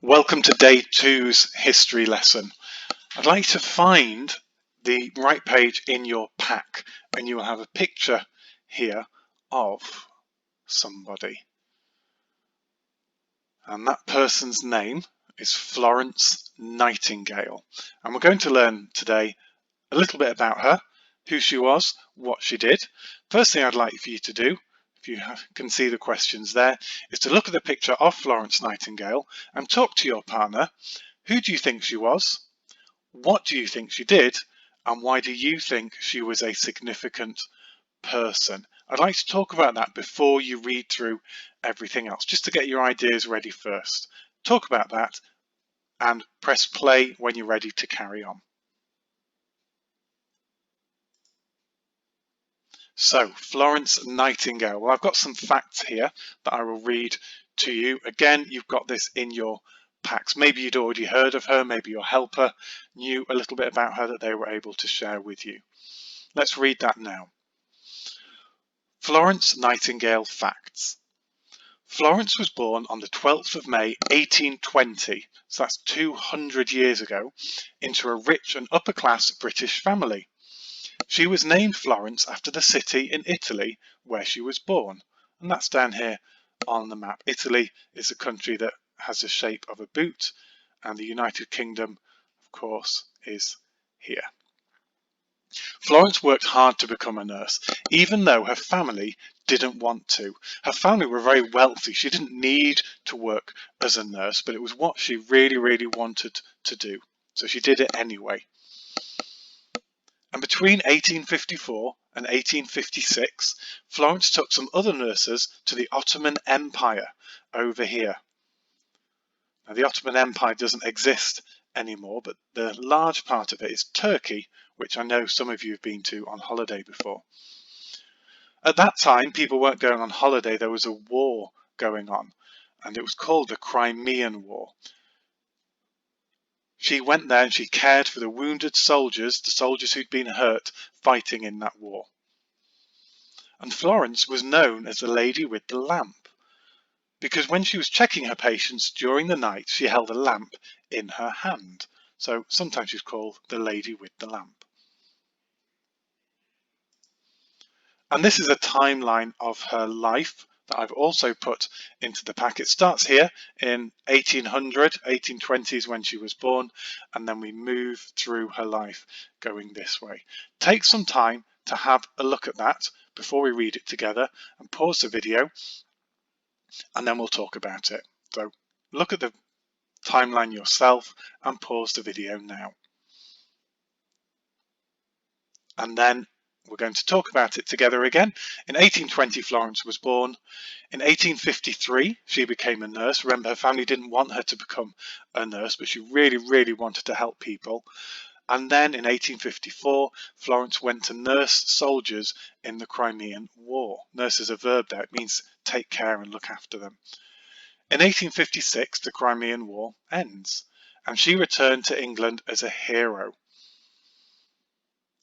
Welcome to day two's history lesson. I'd like to find the right page in your pack, and you will have a picture here of somebody. And that person's name is Florence Nightingale. And we're going to learn today a little bit about her, who she was, what she did. First thing I'd like for you to do, if you can see the questions there, is to look at the picture of Florence Nightingale and talk to your partner. Who do you think she was? What do you think she did? And why do you think she was a significant person? I'd like to talk about that before you read through everything else, just to get your ideas ready first. Talk about that and press play when you're ready to carry on. So, Florence Nightingale. Well, I've got some facts here that I will read to you. Again, you've got this in your packs. Maybe you'd already heard of her, maybe your helper knew a little bit about her that they were able to share with you. Let's read that now. Florence Nightingale facts. Florence was born on the 12th of May 1820, so that's 200 years ago, into a rich and upper-class British family. She was named Florence after the city in Italy where she was born, and that's down here on the map. Italy is a country that has the shape of a boot, and the United Kingdom, of course, is here. Florence worked hard to become a nurse, even though her family didn't want to. Her family were very wealthy. She didn't need to work as a nurse, but it was what she really wanted to do. So she did it anyway. And between 1854 and 1856, Florence took some other nurses to the Ottoman Empire over here. Now, the Ottoman Empire doesn't exist anymore, but the large part of it is Turkey, which I know some of you have been to on holiday before. At that time, people weren't going on holiday. There was a war going on, and it was called the Crimean War. She went there and she cared for the wounded soldiers, the soldiers who'd been hurt fighting in that war. And Florence was known as the lady with the lamp, because when she was checking her patients during the night, she held a lamp in her hand. So sometimes she's called the lady with the lamp. And this is a timeline of her life that I've also put into the pack. It starts here in 1800, 1820s when she was born, and then we move through her life going this way. Take some time to have a look at that before we read it together, and pause the video, and then we'll talk about it. So look at the timeline yourself and pause the video now. And then we're going to talk about it together again. In 1820, Florence was born. In 1853, she became a nurse. Remember, her family didn't want her to become a nurse, but she really wanted to help people. And then in 1854, Florence went to nurse soldiers in the Crimean War. Nurse is a verb there. It means take care and look after them. In 1856, the Crimean War ends, and she returned to England as a hero.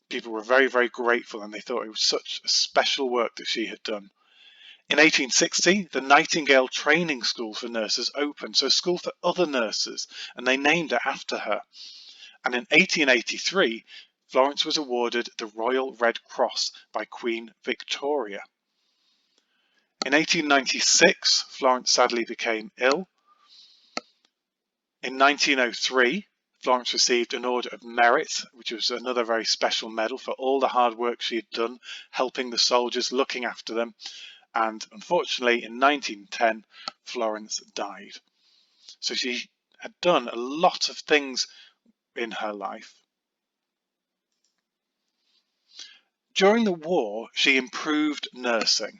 People were very grateful, and they thought it was such a special work that she had done. In 1860, the Nightingale Training School for Nurses opened, so a school for other nurses, and they named it after her. And in 1883, Florence was awarded the Royal Red Cross by Queen Victoria. In 1896, Florence sadly became ill. In 1903, Florence received an Order of Merit, which was another very special medal for all the hard work she had done, helping the soldiers, looking after them. And unfortunately, in 1910, Florence died. So she had done a lot of things in her life. During the war, she improved nursing.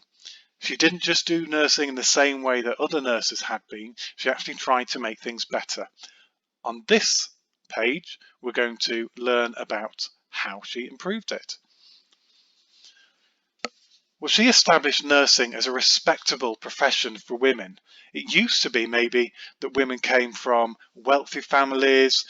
She didn't just do nursing in the same way that other nurses had been. She actually tried to make things better. On this page, we're going to learn about how she improved it. Well, she established nursing as a respectable profession for women. It used to be maybe that women came from wealthy families,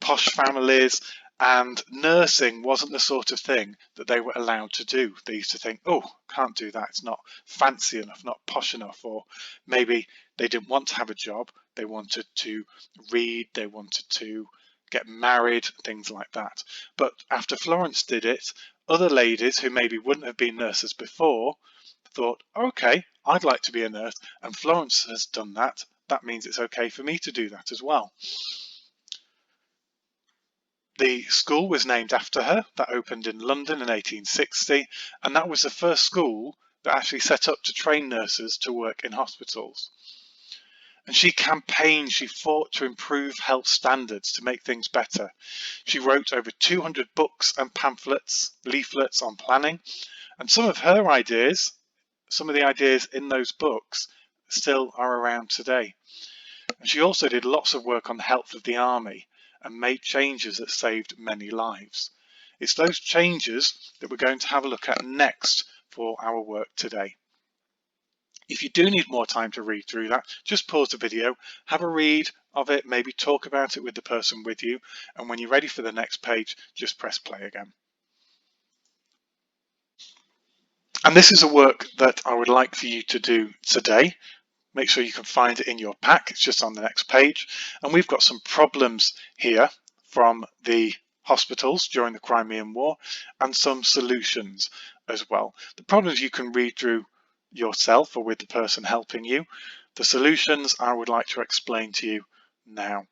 posh families, And nursing wasn't the sort of thing that they were allowed to do. They used to think, oh, can't do that, it's not fancy enough, not posh enough, or maybe they didn't want to have a job, they wanted to read, they wanted to get married, things like that. But after Florence did it, other ladies who maybe wouldn't have been nurses before thought, okay, I'd like to be a nurse, and Florence has done that. That means it's okay for me to do that as well. The school was named after her. That opened in London in 1860, and that was the first school that actually set up to train nurses to work in hospitals. And she campaigned, she fought to improve health standards, to make things better. She wrote over 200 books and pamphlets, leaflets on planning, and some of her ideas, some of the ideas in those books still are around today. And she also did lots of work on the health of the army and made changes that saved many lives. It's those changes that we're going to have a look at next for our work today. If you do need more time to read through that, just pause the video, have a read of it, maybe talk about it with the person with you, and when you're ready for the next page, just press play again. And this is a work that I would like for you to do today. Make sure you can find it in your pack, it's just on the next page. And we've got some problems here from the hospitals during the Crimean War and some solutions as well. The problems you can read through yourself or with the person helping you. The solutions I would like to explain to you now.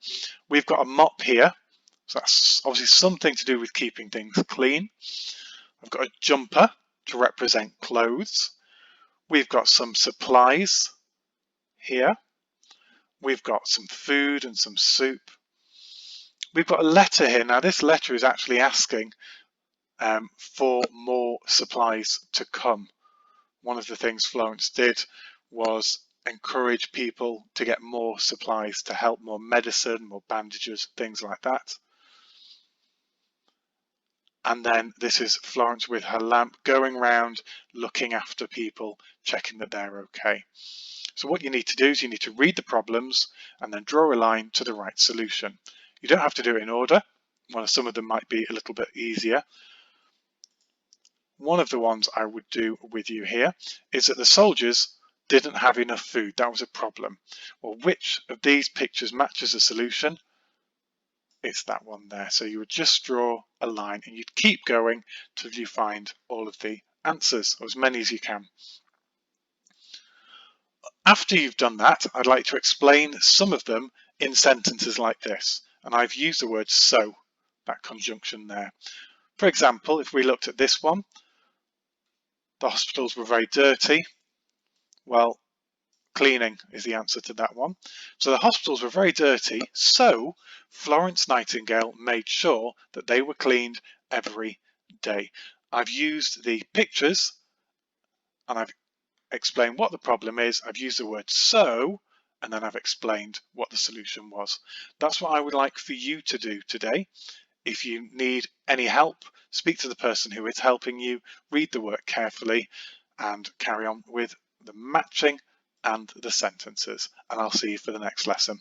We've got a mop here, so that's obviously something to do with keeping things clean. I've got a jumper to represent clothes. We've got some supplies here. We've got some food and some soup. We've got a letter here. Now this letter is actually asking for more supplies to come. One of the things Florence did was encourage people to get more supplies to help, more medicine, more bandages, things like that. And then this is Florence with her lamp going around looking after people, checking that they're okay. So what you need to do is you need to read the problems and then draw a line to the right solution. You don't have to do it in order. Some of them might be a little bit easier. One of the ones I would do with you here is that the soldiers didn't have enough food. That was a problem. Well, which of these pictures matches the solution? It's that one there. So you would just draw a line and you'd keep going till you find all of the answers, or as many as you can. After you've done that, I'd like to explain some of them in sentences like this. And I've used the word so, that conjunction there. For example, if we looked at this one, the hospitals were very dirty. Well, cleaning is the answer to that one. So the hospitals were very dirty, so Florence Nightingale made sure that they were cleaned every day. I've used the pictures and I've explained what the problem is. I've used the word so, and then I've explained what the solution was. That's what I would like for you to do today. If you need any help, speak to the person who is helping you, read the work carefully, and carry on with the matching and the sentences. And I'll see you for the next lesson.